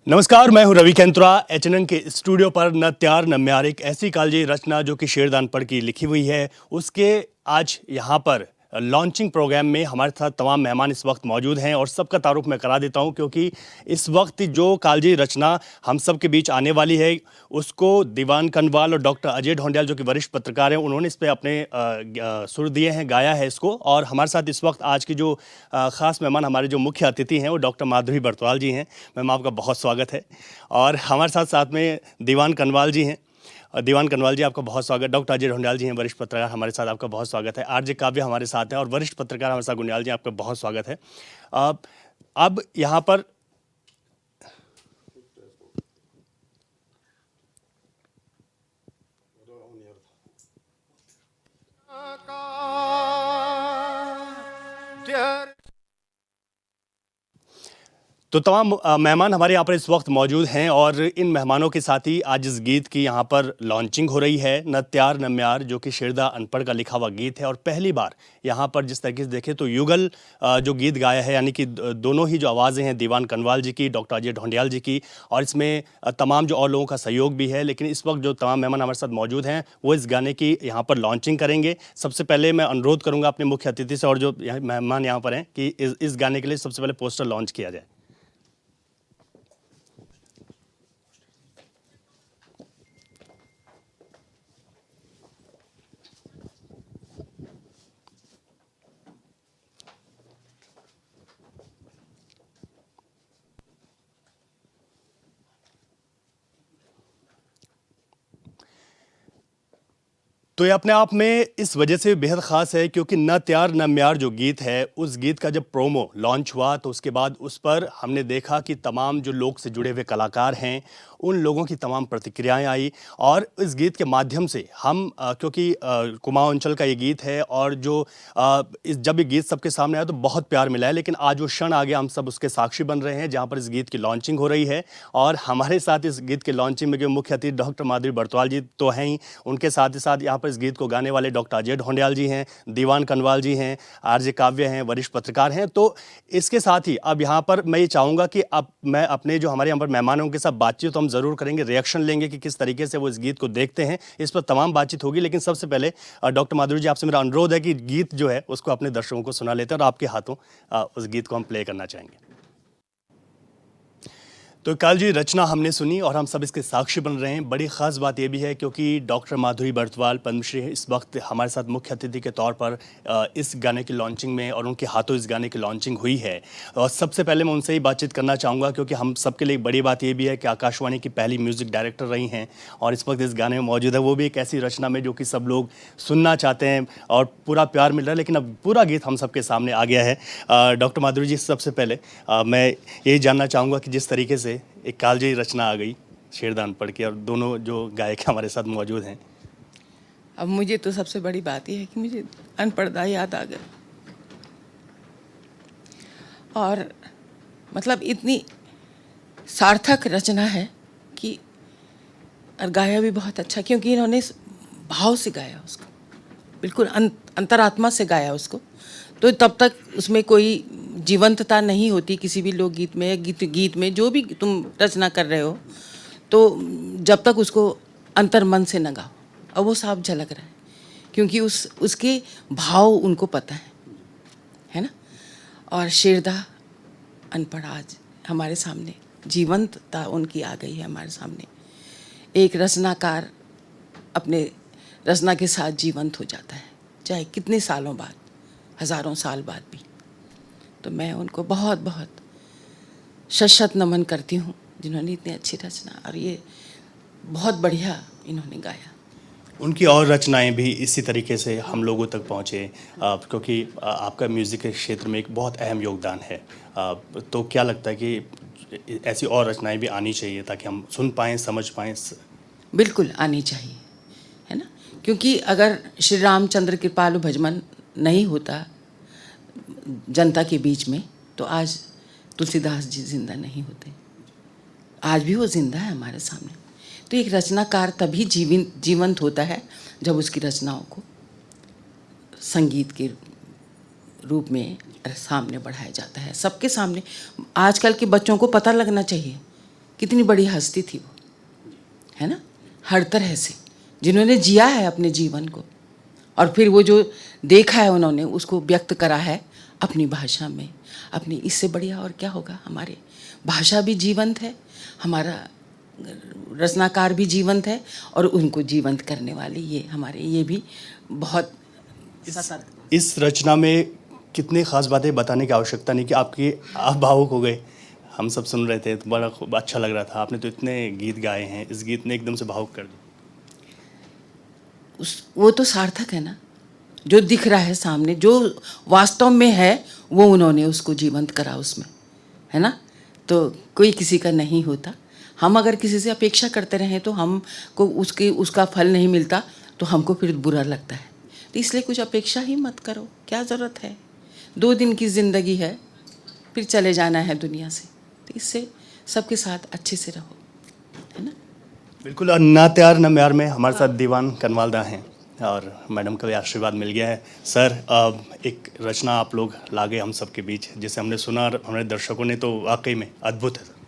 नमस्कार, मैं हूं रवि कैंतुरा। एचएनएन के स्टूडियो पर न त्यार न म्यार एक ऐसी कालजयी रचना जो कि शेरदान पढ़ की लिखी हुई है, उसके आज यहाँ पर लॉन्चिंग प्रोग्राम में हमारे साथ तमाम मेहमान इस वक्त मौजूद हैं और सबका तारुफ मैं करा देता हूं क्योंकि इस वक्त जो कालजयी रचना हम सब के बीच आने वाली है उसको दीवान कनवाल और डॉक्टर अजय ढोंडियाल जो कि वरिष्ठ पत्रकार हैं उन्होंने इस पे अपने सुर दिए हैं, गाया है इसको। और हमारे साथ इस वक्त आज की जो ख़ास मेहमान हमारे जो मुख्य अतिथि हैं वो डॉक्टर माधुरी बरतवाल जी हैं। मैम, आपका बहुत स्वागत है। और हमारे साथ साथ में दीवान कनवाल जी हैं। दीवान कनवाल जी, आपका बहुत स्वागत। डॉक्टर अजय ढोंडियाल जी हैं, वरिष्ठ पत्रकार, हमारे साथ, आपका बहुत स्वागत है। आरजे काव्य हमारे साथ हैं और वरिष्ठ पत्रकार हमारे साथ गुंडियाल जी, आपका बहुत स्वागत है। अब यहाँ पर तो तमाम मेहमान हमारे यहाँ पर इस वक्त मौजूद हैं और इन मेहमानों के साथ ही आज इस गीत की यहाँ पर लॉन्चिंग हो रही है, न त्यार न म्यार, जो कि शेरदा अनपढ़ का लिखा हुआ गीत है। और पहली बार यहाँ पर जिस तरीके से देखें तो युगल जो गीत गाया है, यानी कि दोनों ही जो आवाज़ें हैं, दीवान कनवाल जी की, डॉक्टर अजय ढोंडियाल जी की, और इसमें तमाम जो और लोगों का सहयोग भी है। लेकिन इस वक्त जो तमाम मेहमान हमारे साथ मौजूद हैं वो इस गाने की यहाँ पर लॉन्चिंग करेंगे। सबसे पहले मैं अनुरोध करूँगा अपने मुख्य अतिथि से और जो मेहमान यहाँ पर हैं कि इस गाने के लिए सबसे पहले पोस्टर लॉन्च किया जाए। तो ये अपने आप में इस वजह से बेहद ख़ास है क्योंकि न त्यार न म्यार जो गीत है, उस गीत का जब प्रोमो लॉन्च हुआ तो उसके बाद उस पर हमने देखा कि तमाम जो लोग से जुड़े हुए कलाकार हैं उन लोगों की तमाम प्रतिक्रियाएं आई। और इस गीत के माध्यम से हम क्योंकि कुमाऊं अंचल का ये गीत है और जो जब ये गीत सबके सामने आया तो बहुत प्यार मिला है। लेकिन आज वो क्षण आ गया, हम सब उसके साक्षी बन रहे हैं जहाँ पर इस गीत की लॉन्चिंग हो रही है। और हमारे साथ इस गीत की लॉन्चिंग में जो मुख्य अतिथि डॉक्टर माधुरी बरतवाल जी तो हैं ही, उनके साथ ही साथ यहाँ पर इस गीत को गाने वाले डॉक्टर अजय ढोंडियाल जी हैं, दीवान कनवाल जी हैं, आरजे काव्य हैं, वरिष्ठ पत्रकार हैं। तो इसके साथ ही अब यहाँ पर मैं ये चाहूँगा कि अब मैं अपने जो हमारे यहाँ पर मेहमानों के साथ बातचीत तो हम ज़रूर करेंगे, रिएक्शन लेंगे कि किस तरीके से वो इस गीत को देखते हैं, इस पर तमाम बातचीत होगी। लेकिन सबसे पहले डॉक्टर माधुरी जी, आपसे मेरा अनुरोध है कि गीत जो है उसको अपने दर्शकों को सुना लेते हैं और आपके हाथों उस गीत को हम प्ले करना चाहेंगे। तो कल जी रचना हमने सुनी और हम सब इसके साक्षी बन रहे हैं। बड़ी ख़ास बात यह भी है क्योंकि डॉक्टर माधुरी बरतवाल पद्मश्री इस वक्त हमारे साथ मुख्य अतिथि के तौर पर इस गाने की लॉन्चिंग में और उनके हाथों इस गाने की लॉन्चिंग हुई है। और सबसे पहले मैं उनसे ही बातचीत करना चाहूँगा क्योंकि हम सबके लिए एक बड़ी बात यह भी है कि आकाशवाणी की पहली म्यूज़िक डायरेक्टर रही हैं और इस वक्त इस गाने में मौजूद है, वो भी एक ऐसी रचना में जो कि सब लोग सुनना चाहते हैं और पूरा प्यार मिल रहा है। लेकिन अब पूरा गीत हम सबके सामने आ गया है। डॉक्टर माधुरी जी, सबसे पहले मैं यही जानना चाहूँगा कि जिस तरीके से एक कालजयी रचना आ गई शेरदान पढ़ के और दोनों जो गायक हमारे साथ मौजूद हैं। अब मुझे तो सबसे बड़ी बात यह है कि मुझे अनपढ़ता याद आ गया और मतलब इतनी सार्थक रचना है कि और गाया भी बहुत अच्छा, क्योंकि इन्होंने भाव से गाया उसको, बिल्कुल अंतरात्मा से गाया उसको। तो तब तक उसमें कोई जीवंतता नहीं होती किसी भी लोकगीत में, गीत में जो भी तुम रचना कर रहे हो, तो जब तक उसको अंतर मन से न गाओ। और वो साफ झलक रहा है क्योंकि उसके भाव उनको पता है ना। और शेरदा अनपढ़ आज हमारे सामने, जीवंतता उनकी आ गई है हमारे सामने। एक रचनाकार अपने रचना के साथ जीवंत हो जाता है, चाहे कितने सालों बाद, हज़ारों साल बाद भी। तो मैं उनको बहुत बहुत शत नमन करती हूँ जिन्होंने इतनी अच्छी रचना, और ये बहुत बढ़िया इन्होंने गाया। उनकी और रचनाएं भी इसी तरीके से हम लोगों तक पहुँचे क्योंकि आपका म्यूज़िक के क्षेत्र में एक बहुत अहम योगदान है। तो क्या लगता है कि ऐसी और रचनाएं भी आनी चाहिए ताकि हम सुन पाएँ, समझ पाएँ? बिल्कुल आनी चाहिए, है ना। क्योंकि अगर श्री रामचंद्र कृपालु भजमन नहीं होता जनता के बीच में तो आज तुलसीदास जी जिंदा नहीं होते। आज भी वो जिंदा है हमारे सामने। तो एक रचनाकार तभी जीवंत होता है जब उसकी रचनाओं को संगीत के रूप में सामने बढ़ाया जाता है, सबके सामने। आजकल के बच्चों को पता लगना चाहिए कितनी बड़ी हस्ती थी वो, है ना, हर तरह से जिन्होंने जिया है अपने जीवन को, और फिर वो जो देखा है उन्होंने उसको व्यक्त करा है अपनी भाषा में, अपनी, इससे बढ़िया और क्या होगा। हमारे भाषा भी जीवंत है, हमारा रचनाकार भी जीवंत है, और उनको जीवंत करने वाले ये हमारे, ये भी बहुत सतर्क। इस रचना में कितनी खास बातें बताने की आवश्यकता नहीं कि आप भावुक हो गए, हम सब सुन रहे थे तो बड़ा अच्छा लग रहा था। आपने तो इतने गीत गाए हैं, इस गीत ने एकदम से भावुक कर दिया। वो तो सार्थक है ना, जो दिख रहा है सामने, जो वास्तव में है, वो उन्होंने उसको जीवंत करा उसमें, है ना। तो कोई किसी का नहीं होता। हम अगर किसी से अपेक्षा करते रहें तो हमको उसका फल नहीं मिलता, तो हमको फिर बुरा लगता है। तो इसलिए कुछ अपेक्षा ही मत करो, क्या ज़रूरत है। 2 दिन की ज़िंदगी है, फिर चले जाना है दुनिया से, तो इससे सबके साथ अच्छे से रहो, है ना। बिल्कुल। और ना त्यार ना म्यार में हमारे साथ दीवान कनवालदा हैं, और मैडम का भी आशीर्वाद मिल गया है। सर, एक रचना आप लोग ला गए हम सबके बीच, जिसे हमने सुना और हमारे दर्शकों ने तो वाकई में अद्भुत है।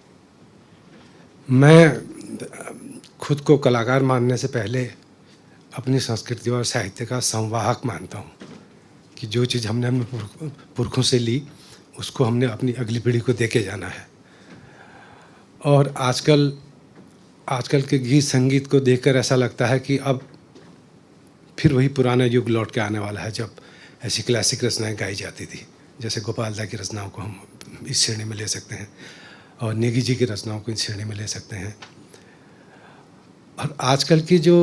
मैं खुद को कलाकार मानने से पहले अपनी संस्कृति और साहित्य का संवाहक मानता हूँ, कि जो चीज़ हमने अपने पुरखों से ली उसको हमने अपनी अगली पीढ़ी को दे के जाना है। और आजकल के गीत संगीत को देखकर ऐसा लगता है कि अब फिर वही पुराना युग लौट के आने वाला है, जब ऐसी क्लासिक रचनाएं गाई जाती थी। जैसे गोपाल दा की रचनाओं को हम इस श्रेणी में ले सकते हैं, और नेगी जी की रचनाओं को इस श्रेणी में ले सकते हैं। और आजकल की जो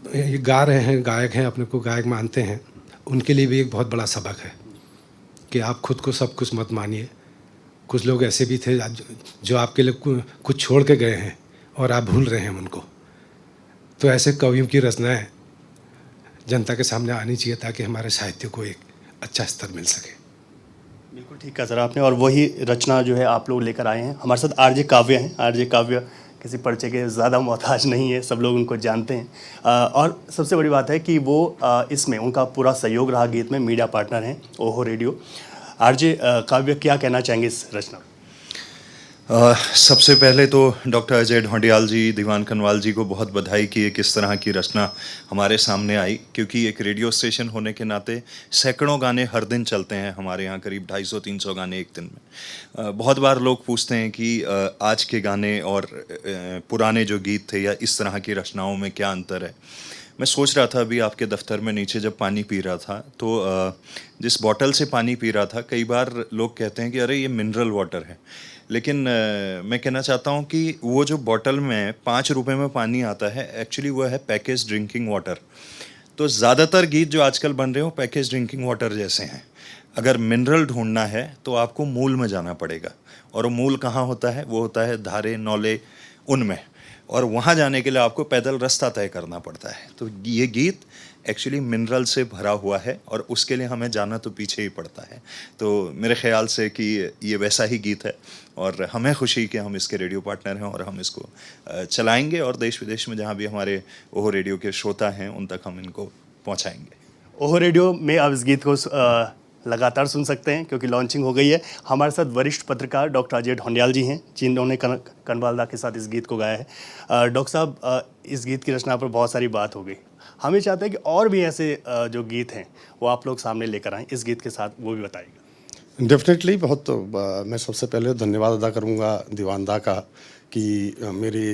ये गा रहे हैं, गायक हैं, अपने को गायक मानते हैं, उनके लिए भी एक बहुत बड़ा सबक है कि आप खुद को सब कुछ मत मानिए। कुछ लोग ऐसे भी थे जो आपके लिए कुछ छोड़ के गए हैं और आप भूल रहे हैं उनको। तो ऐसे कवियों की रचनाएं जनता के सामने आनी चाहिए, ताकि हमारे साहित्य को एक अच्छा स्तर मिल सके। बिल्कुल ठीक कहा सर आपने, और वही रचना जो है आप लोग लेकर आए हैं। हमारे साथ आरजे काव्य हैं। आरजे काव्य किसी परिचय के ज़्यादा मोहताज नहीं है, सब लोग उनको जानते हैं। और सबसे बड़ी बात है कि वो इसमें उनका पूरा सहयोग रहा, गीत में मीडिया पार्टनर हैं ओहो रेडियो। आरजे काव्य, क्या कहना चाहेंगे इस रचना? सबसे पहले तो डॉक्टर अजय ढोंडियाल जी, दीवान कनवाल जी को बहुत बधाई कि किस तरह की रचना हमारे सामने आई, क्योंकि एक रेडियो स्टेशन होने के नाते सैकड़ों गाने हर दिन चलते हैं हमारे यहाँ, करीब 250-300 गाने एक दिन में। बहुत बार लोग पूछते हैं कि आज के गाने और पुराने जो गीत थे या इस तरह की रचनाओं में क्या अंतर है। मैं सोच रहा था अभी आपके दफ्तर में नीचे जब पानी पी रहा था, तो जिस बॉटल से पानी पी रहा था, कई बार लोग कहते हैं कि अरे ये मिनरल वाटर है, लेकिन मैं कहना चाहता हूँ कि वो जो बॉटल में 5 रुपए में पानी आता है, एक्चुअली वो है पैकेज ड्रिंकिंग वाटर। तो ज़्यादातर गीत जो आजकल बन रहे हो पैकेज ड्रिंकिंग वाटर जैसे हैं। अगर मिनरल ढूंढना है तो आपको मूल में जाना पड़ेगा, और वो मूल कहाँ होता है? वो होता है धारे, नौले, उनमें, और वहाँ जाने के लिए आपको पैदल रास्ता तय करना पड़ता है। तो ये गीत एक्चुअली मिनरल से भरा हुआ है, और उसके लिए हमें जाना तो पीछे ही पड़ता है। तो मेरे ख्याल से कि ये वैसा ही गीत है, और हमें खुशी कि हम इसके रेडियो पार्टनर हैं, और हम इसको चलाएंगे, और देश विदेश में जहाँ भी हमारे ओहो रेडियो के श्रोता हैं उन तक हम इनको पहुँचाएंगे। ओहो रेडियो में आप इस गीत को लगातार सुन सकते हैं, क्योंकि लॉन्चिंग हो गई है। हमारे साथ वरिष्ठ पत्रकार डॉक्टर अजय ढोंडियाल जी हैं, जिन्होंने कनवालदा के साथ इस गीत को गाया है। डॉक्टर साहब, इस गीत की रचना पर बहुत सारी बात हो गई। हम ये चाहते हैं कि और भी ऐसे जो गीत हैं वो आप लोग सामने लेकर आएँ इस गीत के साथ, वो भी बताइएगा। डेफिनेटली। बहुत मैं सबसे पहले धन्यवाद अदा करूंगा दीवान दा का, कि मेरे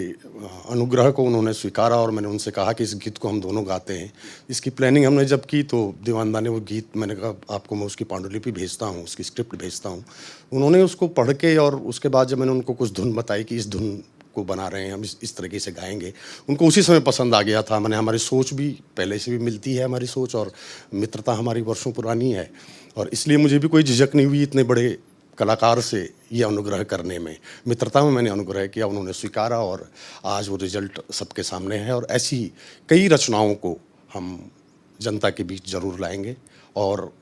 अनुग्रह को उन्होंने स्वीकारा, और मैंने उनसे कहा कि इस गीत को हम दोनों गाते हैं। इसकी प्लानिंग हमने जब की तो दीवान दा ने वो गीत, मैंने कहा आपको मैं उसकी पांडुलिपि भेजता हूँ, उसकी स्क्रिप्ट भेजता हूँ। उन्होंने उसको पढ़ के, और उसके बाद जब मैंने उनको कुछ धुन बताई कि इस धुन को बना रहे हैं हम, इस तरीके से गाएंगे, उनको उसी समय पसंद आ गया था। मैंने, हमारी सोच भी पहले से भी मिलती है, हमारी सोच और मित्रता हमारी वर्षों पुरानी है, और इसलिए मुझे भी कोई झिझक नहीं हुई इतने बड़े कलाकार से ये अनुग्रह करने में। मित्रता में मैंने अनुग्रह किया, उन्होंने स्वीकारा, और आज वो रिजल्ट सबके सामने है। और ऐसी कई रचनाओं को हम जनता के बीच ज़रूर लाएंगे, और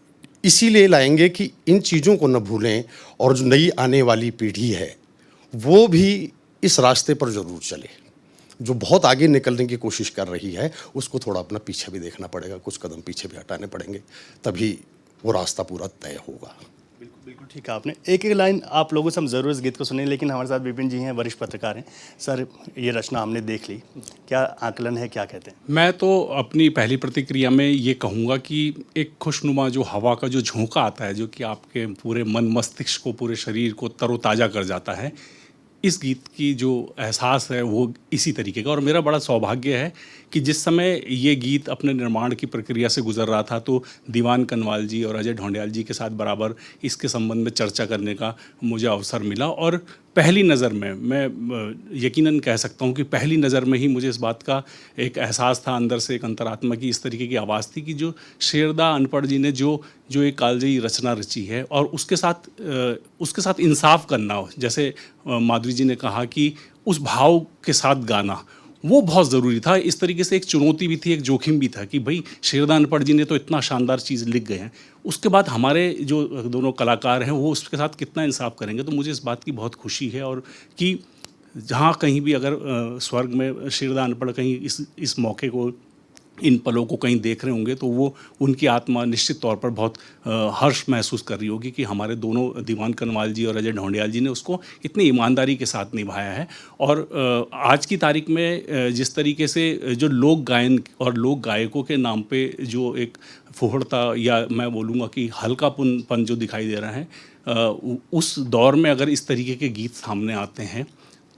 इसीलिए लाएंगे कि इन चीज़ों को न भूलें, और जो नई आने वाली पीढ़ी है वो भी इस रास्ते पर ज़रूर चले। जो बहुत आगे निकलने की कोशिश कर रही है उसको थोड़ा अपना पीछे भी देखना पड़ेगा, कुछ कदम पीछे भी हटाने पड़ेंगे, तभी वो रास्ता पूरा तय होगा। बिल्कुल। बिल्कुल ठीक है आपने। एक एक लाइन आप लोगों से हम ज़रूर इस गीत को सुनेंगे, लेकिन हमारे साथ विपिन जी हैं, वरिष्ठ पत्रकार हैं। सर, ये रचना हमने देख ली, क्या आकलन है, क्या कहते हैं? मैं तो अपनी पहली प्रतिक्रिया में ये कहूँगा कि एक खुशनुमा जो हवा का जो झोंका आता है, जो कि आपके पूरे मन मस्तिष्क को, पूरे शरीर को तरोताज़ा कर जाता है, इस गीत की जो एहसास है वो इसी तरीके का। और मेरा बड़ा सौभाग्य है कि जिस समय ये गीत अपने निर्माण की प्रक्रिया से गुजर रहा था, तो दीवान कनवाल जी और अजय ढोंडियाल जी के साथ बराबर इसके संबंध में चर्चा करने का मुझे अवसर मिला। और पहली नज़र में मैं यकीनन कह सकता हूँ कि पहली नज़र में ही मुझे इस बात का एक एहसास था अंदर से, एक अंतरात्मा की इस तरीके की आवाज़ थी कि जो शेरदा अनपढ़ जी ने जो एक कालजयी रचना रची है, और उसके साथ इंसाफ करना हो, जैसे माधुरी जी ने कहा कि उस भाव के साथ गाना, वो बहुत ज़रूरी था। इस तरीके से एक चुनौती भी थी, एक जोखिम भी था कि भाई शेरदा अनपढ़ जी ने तो इतना शानदार चीज़ लिख गए हैं, उसके बाद हमारे जो दोनों कलाकार हैं वो उसके साथ कितना इंसाफ करेंगे। तो मुझे इस बात की बहुत खुशी है, और कि जहाँ कहीं भी अगर स्वर्ग में शेरदा अनपढ़ कहीं इस मौके को, इन पलों को कहीं देख रहे होंगे, तो वो उनकी आत्मा निश्चित तौर पर बहुत हर्ष महसूस कर रही होगी कि हमारे दोनों दीवान कनवाल जी और अजय ढोंडियाल जी ने उसको इतनी ईमानदारी के साथ निभाया है। और आज की तारीख में जिस तरीके से जो लोक गायन और लोक गायकों के नाम पे जो एक फुहड़ता, या मैं बोलूँगा कि हल्कापन जो दिखाई दे रहा है, उस दौर में अगर इस तरीके के गीत सामने आते हैं,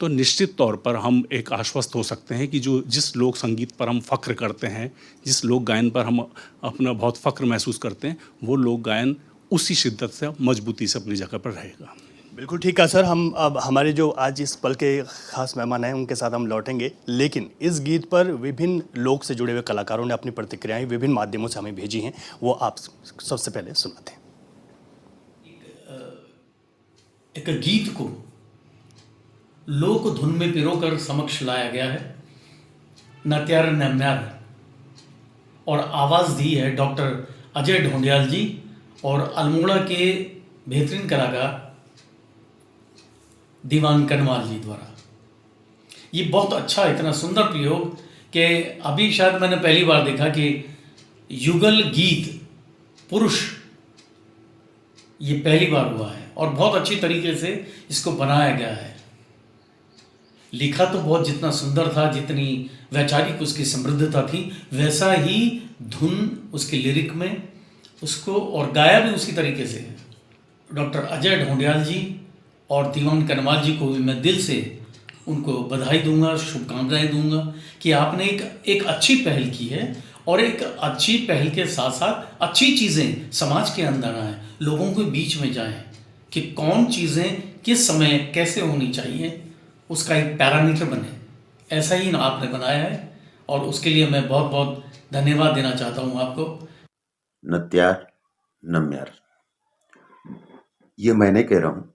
तो निश्चित तौर पर हम एक आश्वस्त हो सकते हैं कि जिस लोक संगीत पर हम फ़ख्र करते हैं, जिस लोक गायन पर हम अपना बहुत फ़ख्र महसूस करते हैं, वो लोक गायन उसी शिद्दत से, मजबूती से अपनी जगह पर रहेगा। बिल्कुल ठीक है सर। हम अब हमारे जो आज इस पल के खास मेहमान हैं उनके साथ हम लौटेंगे, लेकिन इस गीत पर विभिन्न लोक से जुड़े हुए कलाकारों ने अपनी प्रतिक्रियाएं विभिन्न माध्यमों से हमें भेजी हैं, वो आप सबसे पहले सुनाते हैं। एक गीत को लोक धुन में पिरोकर समक्ष लाया गया है, नत्यार नम्यार, और आवाज़ दी है डॉक्टर अजय ढोंडियाल जी और अल्मोड़ा के बेहतरीन कलाकार दीवान कनवाल जी द्वारा। ये बहुत अच्छा, इतना सुंदर प्रयोग कि अभी शायद मैंने पहली बार देखा कि युगल गीत पुरुष, ये पहली बार हुआ है, और बहुत अच्छी तरीके से इसको बनाया गया है। लिखा तो बहुत जितना सुंदर था, जितनी वैचारिक उसकी समृद्धता थी, वैसा ही धुन उसके लिरिक में उसको, और गाया भी उसी तरीके से। डॉक्टर अजय ढोंडियाल जी और दीवान कनवाल जी को भी मैं दिल से उनको बधाई दूंगा, शुभकामनाएं दूंगा कि आपने एक अच्छी पहल की है, और एक अच्छी पहल के साथ साथ अच्छी चीज़ें समाज के अंदर आएँ, लोगों के बीच में जाएं कि कौन चीज़ें किस समय कैसे होनी चाहिए, उसका एक पैरामीटर बने। ऐसा ही आपने बनाया है, और उसके लिए मैं बहुत बहुत धन्यवाद देना चाहता हूँ आपको। नत्यार नम्यार, ये मैं नहीं कह रहा हूँ,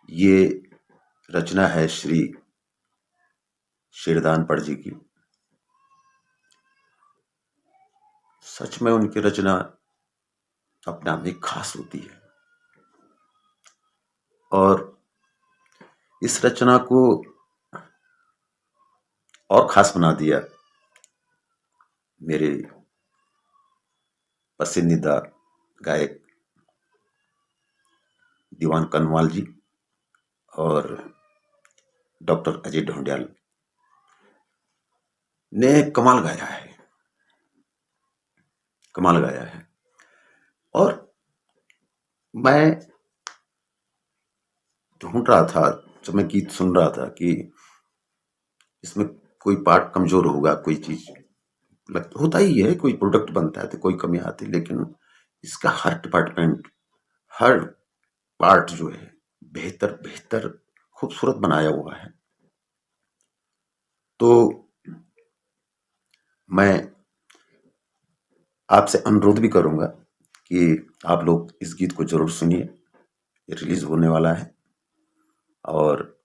ये रचना है श्री शेरदा अनपढ़ जी की। सच में उनकी रचना अपने आप में खास होती है, और इस रचना को और खास बना दिया मेरे पसंदीदा गायक दीवान कनवाल जी और डॉक्टर अजय ढोंडियाल ने कमाल गाया है, कमाल गाया है। और मैं ढूंढ रहा था जब मैं गीत सुन रहा था कि इसमें कोई पार्ट कमजोर होगा, कोई चीज होता ही है, कोई प्रोडक्ट बनता है तो कोई कमी आती है, लेकिन इसका हर डिपार्टमेंट, हर पार्ट जो है बेहतर बेहतर खूबसूरत बनाया हुआ है। तो मैं आपसे अनुरोध भी करूंगा कि आप लोग इस गीत को जरूर सुनिए, ये रिलीज होने वाला है, और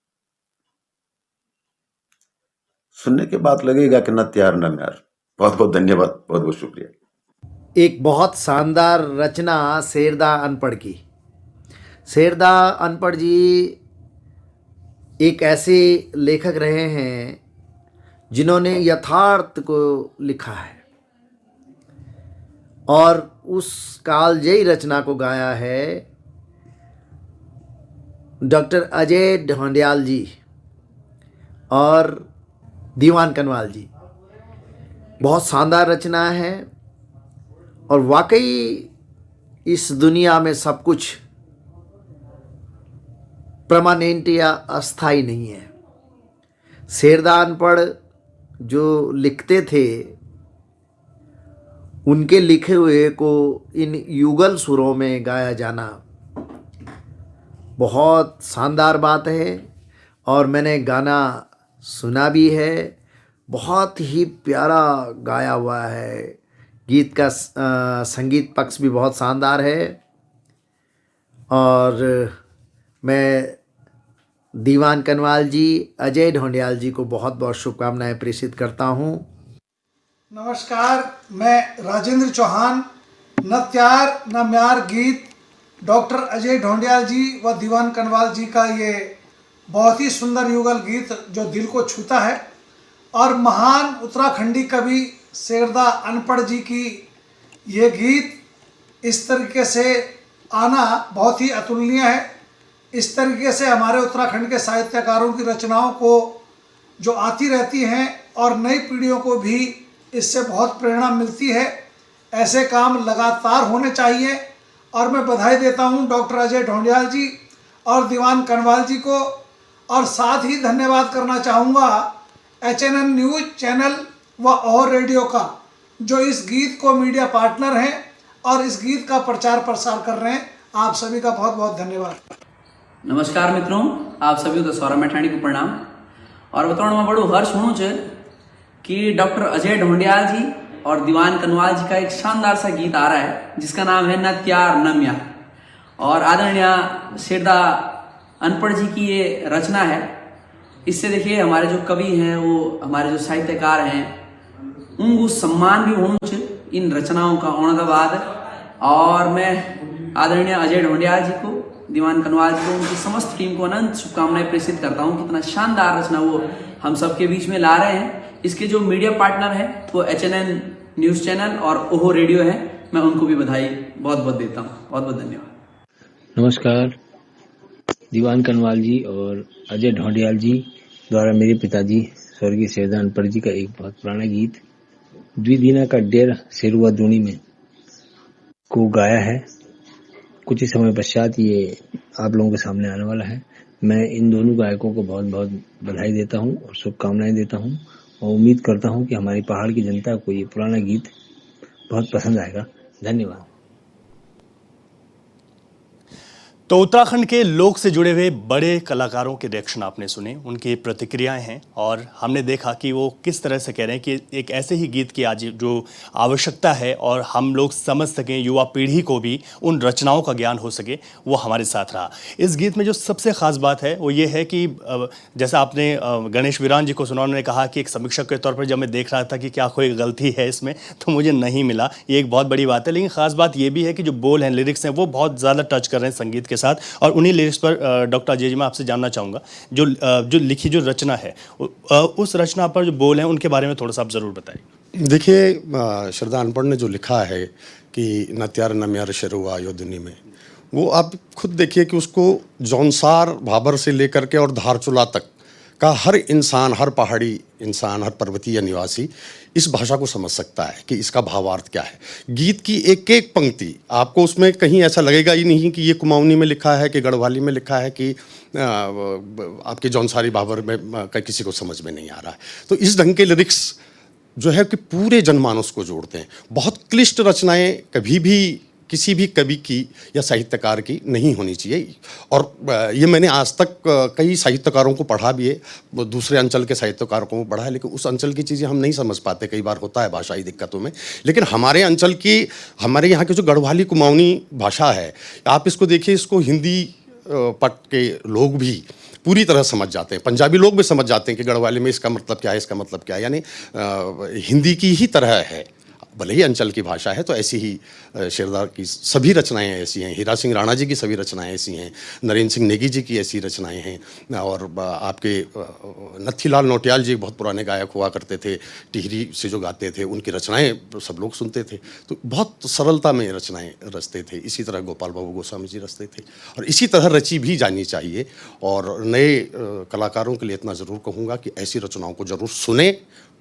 सुनने के बाद लगेगा कि नत्यार नम्यार। बहुत बहुत धन्यवाद, बहुत बहुत शुक्रिया। एक बहुत शानदार रचना शेरदा अनपढ़ की। शेरदा अनपढ़ जी एक ऐसे लेखक रहे हैं जिन्होंने यथार्थ को लिखा है और उस कालजयी रचना को गाया है डॉक्टर अजय ढोंडियाल जी और दीवान कनवाल जी, बहुत शानदार रचना है। और वाकई इस दुनिया में सब कुछ परमानेंट या अस्थाई नहीं है। शेरदा अनपढ़ जो लिखते थे, उनके लिखे हुए को इन युगल सुरों में गाया जाना बहुत शानदार बात है। और मैंने गाना सुना भी है, बहुत ही प्यारा गाया हुआ है। गीत का संगीत पक्ष भी बहुत शानदार है। और मैं दीवान कनवाल जी, अजय ढोंडियाल जी को बहुत बहुत शुभकामनाएं प्रेषित करता हूँ। नमस्कार, मैं राजेंद्र चौहान। न त्यार न म्यार गीत डॉक्टर अजय ढोंडियाल जी व दीवान कनवाल जी का ये बहुत ही सुंदर युगल गीत जो दिल को छूता है। और महान उत्तराखंडी कवि शेरदा अनपढ़ जी की ये गीत इस तरीके से आना बहुत ही अतुलनीय है। इस तरीके से हमारे उत्तराखंड के साहित्यकारों की रचनाओं को जो आती रहती हैं और नई पीढ़ियों को भी इससे बहुत प्रेरणा मिलती है। ऐसे काम लगातार होने चाहिए। और मैं बधाई देता हूं डॉक्टर अजय ढोंडियाल जी और दीवान कनवाल जी को। और साथ ही धन्यवाद करना चाहूँगा HNN न्यूज़ चैनल व और रेडियो का, जो इस गीत को मीडिया पार्टनर हैं और इस गीत का प्रचार प्रसार कर रहे हैं। आप सभी का बहुत बहुत धन्यवाद। नमस्कार मित्रों, आप सभी को सौरभ मैठाणी को प्रणाम। और बताओ मैं बड़ो हर्ष हूँ कि डॉक्टर अजय ढोंडियाल जी और दीवान कनवाल जी का एक शानदार सा गीत आ रहा है जिसका नाम है न त्यार न म्यार। और आदरणीय शेरदा अनपढ़ जी की ये रचना है। इससे देखिए हमारे जो कवि हैं, वो हमारे जो साहित्यकार हैं, उनको सम्मान भी होना चाहिए इन रचनाओं का औरंगाबाद। और मैं आदरणीय अजय ढोंडियाल जी को, दीवान कनवाल जी को, उनकी समस्त टीम को अनंत शुभकामनाएं प्रेषित करता हूँ। कितना शानदार रचना वो हम सबके बीच में ला रहे हैं। इसके जो मीडिया पार्टनर है वो HNN न्यूज़ चैनल और ओहो रेडियो है। मैं उनको भी बधाई बहुत बहुत देता हूँ। बहुत बहुत धन्यवाद। नमस्कार, दीवान कनवाल जी और अजय ढोंडियाल जी द्वारा मेरे पिताजी स्वर्गीय शेरदा अनपढ़ जी का एक बहुत पुराना गीत द्विदीना का डेर शेरुआ दूनी में को गाया है। कुछ ही समय पश्चात ये आप लोगों के सामने आने वाला है। मैं इन दोनों गायकों को बहुत बहुत बधाई देता हूँ और शुभकामनाएं देता हूँ और उम्मीद करता हूँ कि हमारी पहाड़ की जनता को ये पुराना गीत बहुत पसंद आएगा। धन्यवाद। तो उत्तराखंड के लोक से जुड़े हुए बड़े कलाकारों के रिएक्शन आपने सुने, उनकी प्रतिक्रियाएं हैं और हमने देखा कि वो किस तरह से कह रहे हैं कि एक ऐसे ही गीत की आज जो आवश्यकता है और हम लोग समझ सकें, युवा पीढ़ी को भी उन रचनाओं का ज्ञान हो सके, वो हमारे साथ रहा। इस गीत में जो सबसे ख़ास बात है वो ये है कि जैसा आपने गणेश वीरान जी को सुना, उन्होंने कहा कि एक समीक्षक के तौर पर जब मैं देख रहा था कि क्या कोई गलती है इसमें, तो मुझे नहीं मिला। ये एक बहुत बड़ी बात है। लेकिन ख़ास बात ये भी है कि जो बोल हैं, लिरिक्स हैं, वो बहुत ज़्यादा टच कर रहे हैं संगीत के साथ। और उन्हीं लिरिक्स पर डॉक्टर अजय जी मैं आपसे जानना चाहूँगा, जो लिखी जो रचना है, उस रचना पर जो बोल हैं उनके बारे में थोड़ा सा आप ज़रूर बताइए। देखिए, शेरदा अनपढ़ ने जो लिखा है कि न त्यार न म्यार शेरुआ यो दुनी में, वो आप खुद देखिए कि उसको जौनसार भाबर से लेकर के और धारचूला तक का हर इंसान, हर पहाड़ी इंसान, हर पर्वतीय निवासी इस भाषा को समझ सकता है कि इसका भावार्थ क्या है। गीत की एक एक पंक्ति आपको उसमें कहीं ऐसा लगेगा ही नहीं कि ये कुमाऊनी में लिखा है कि गढ़वाली में लिखा है कि आपके जौनसारी भाबर में किसी को समझ में नहीं आ रहा है। तो इस ढंग के लिरिक्स जो है कि पूरे जनमानस को जोड़ते हैं। बहुत क्लिष्ट रचनाएं कभी भी किसी भी कवि की या साहित्यकार की नहीं होनी चाहिए। और ये मैंने आज तक कई साहित्यकारों को पढ़ा भी है, दूसरे अंचल के साहित्यकारों को पढ़ा है, लेकिन उस अंचल की चीज़ें हम नहीं समझ पाते, कई बार होता है भाषाई दिक्कतों में। लेकिन हमारे अंचल की, हमारे यहाँ की जो गढ़वाली कुमाऊनी भाषा है, आप इसको देखिए, इसको हिंदी पट के लोग भी पूरी तरह समझ जाते हैं, पंजाबी लोग भी समझ जाते हैं कि गढ़वाली में इसका मतलब क्या है, इसका मतलब क्या है, यानी हिंदी की ही तरह है। भले ही अंचल की भाषा है तो ऐसी ही शेरदार की सभी रचनाएं ऐसी हैं, हीरा सिंह राणा जी की सभी रचनाएं ऐसी हैं, नरेंद्र सिंह नेगी जी की ऐसी रचनाएं हैं, और आपके नत्थीलाल नौटियाल जी बहुत पुराने गायक हुआ करते थे, टिहरी से जो गाते थे, उनकी रचनाएं सब लोग सुनते थे, तो बहुत सरलता में रचनाएं रचते थे। इसी तरह गोपाल बाबू गोस्वामी जी रचते थे, और इसी तरह रची भी जानी चाहिए। और नए कलाकारों के लिए इतना ज़रूर कहूँगा कि ऐसी रचनाओं को ज़रूर सुने,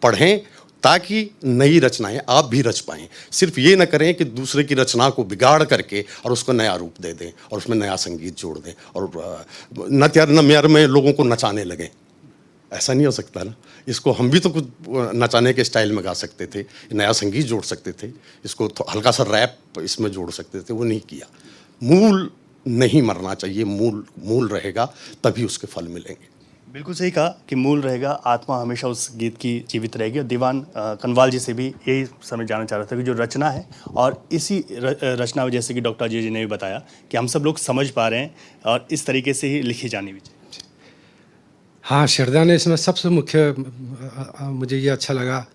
पढ़ें, ताकि नई रचनाएं आप भी रच पाएँ। सिर्फ ये न करें कि दूसरे की रचना को बिगाड़ करके और उसको नया रूप दे दें और उसमें नया संगीत जोड़ दें और न त्यार न म्यार में लोगों को नचाने लगें। ऐसा नहीं हो सकता ना। इसको हम भी तो कुछ नचाने के स्टाइल में गा सकते थे, नया संगीत जोड़ सकते थे, इसको हल्का सा रैप इसमें जोड़ सकते थे, वो नहीं किया। मूल नहीं मरना चाहिए, मूल रहेगा तभी उसके फल मिलेंगे। बिल्कुल सही कहा कि मूल रहेगा, आत्मा हमेशा उस गीत की जीवित रहेगी। और दीवान कनवाल जी से भी यही समझ जाना चाह रहा था कि जो रचना है, और इसी रचना में जैसे कि डॉक्टर अजय जी ने भी बताया कि हम सब लोग समझ पा रहे हैं और इस तरीके से ही लिखी जानी भी चाहिए। हाँ, शेरदा ने इसमें सबसे मुख्य मुझे ये अच्छा लगा,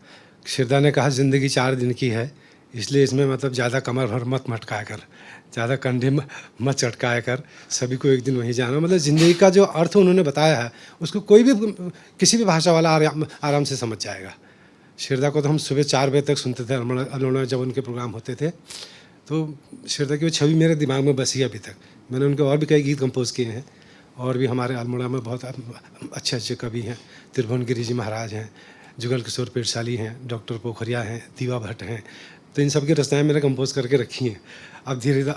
शेरदा ने कहा ज़िंदगी 4 दिन की है, इसलिए इसमें मतलब ज़्यादा कमर भर मत मटकाया कर, ज़्यादा कंधे मत चटकाया कर, सभी को एक दिन वहीं जाना। मतलब ज़िंदगी का जो अर्थ उन्होंने बताया है उसको कोई भी किसी भी भाषा वाला आराम से समझ जाएगा। शेरदा को तो हम सुबह 4 बजे तक सुनते थे, अल्मोड़ा जब उनके प्रोग्राम होते थे, तो शेरदा की वो छवि मेरे दिमाग में बसी है अभी तक। मैंने उनके और भी कई गीत कंपोज किए हैं, और भी हमारे अल्मोड़ा में बहुत अच्छे अच्छे कवि हैं, त्रिभुवन गिरी जी महाराज हैं, जुगल किशोर पेटसाली हैं, डॉक्टर पोखरिया हैं, दीवा भट्ट हैं, तो इन सब की रचनाएं मैंने कंपोज करके रखी हैं। अब धीरे धीरे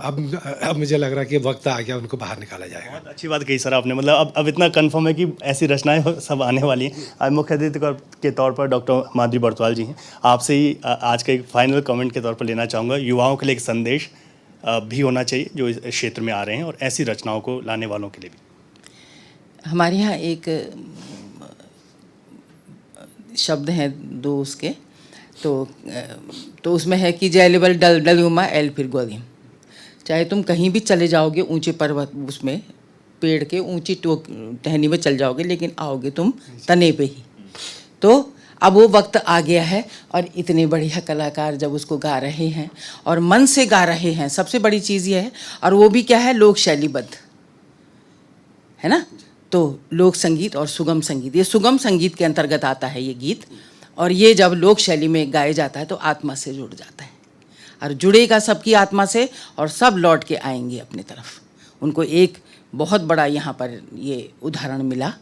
अब मुझे लग रहा है कि वक्त आ गया, उनको बाहर निकाला जाएगा। बहुत अच्छी बात कही सर आपने, मतलब अब इतना कंफर्म है कि ऐसी रचनाएं सब आने वाली हैं। आज मुख्य अतिथि के तौर पर डॉक्टर माधुरी बर्तवाल जी हैं, आपसे ही आज का एक फाइनल कमेंट के तौर पर लेना चाहूँगा। युवाओं के लिए एक संदेश भी होना चाहिए जो इस क्षेत्र में आ रहे हैं, और ऐसी रचनाओं को लाने वालों के लिए भी। हमारे यहाँ एक शब्द हैं 2 उसके, तो उसमें है कि जयलेबल डल डलुमा एल फिर गोदिम। चाहे तुम कहीं भी चले जाओगे, ऊंचे पर्वत उसमें पेड़ के ऊंची टहनी में चल जाओगे, लेकिन आओगे तुम तने पे ही। तो अब वो वक्त आ गया है, और इतने बढ़िया कलाकार जब उसको गा रहे हैं और मन से गा रहे हैं, सबसे बड़ी चीज़ ये है, और वो भी क्या है, लोक शैलीबद्ध है ना। तो लोक संगीत और सुगम संगीत, ये सुगम संगीत के अंतर्गत आता है ये गीत, और ये जब लोक शैली में गाया जाता है तो आत्मा से जुड़ जाता है, और जुड़ेगा सबकी आत्मा से, और सब लौट के आएंगे अपनी तरफ। उनको एक बहुत बड़ा यहाँ पर ये उदाहरण मिला,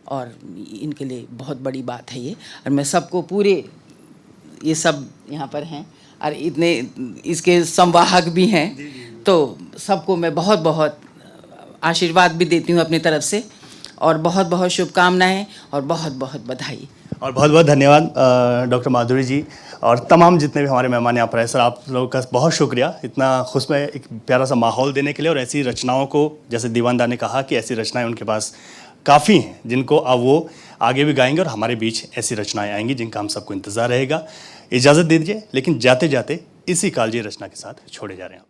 और इनके लिए बहुत बड़ी बात है ये। और मैं सबको पूरे ये सब यहाँ पर हैं और इतने इसके संवाहक भी हैं, तो सबको मैं बहुत बहुत आशीर्वाद भी देती हूँ अपनी तरफ से, और बहुत बहुत शुभकामनाएं और बहुत बहुत बधाई और बहुत बहुत धन्यवाद डॉक्टर माधुरी जी और तमाम जितने भी हमारे मेहमान यहाँ पर हैं। सर, आप लोगों का बहुत शुक्रिया इतना खुश में एक प्यारा सा माहौल देने के लिए, और ऐसी रचनाओं को, जैसे दीवानदा ने कहा कि ऐसी रचनाएं उनके पास काफ़ी हैं जिनको अब वो आगे भी गाएंगे, और हमारे बीच ऐसी रचनाएं आएंगी जिनका हम सबको इंतज़ार रहेगा। इजाज़त दे दीजिए, लेकिन जाते जाते इसी कालजी रचना के साथ छोड़े जा रहे हैं।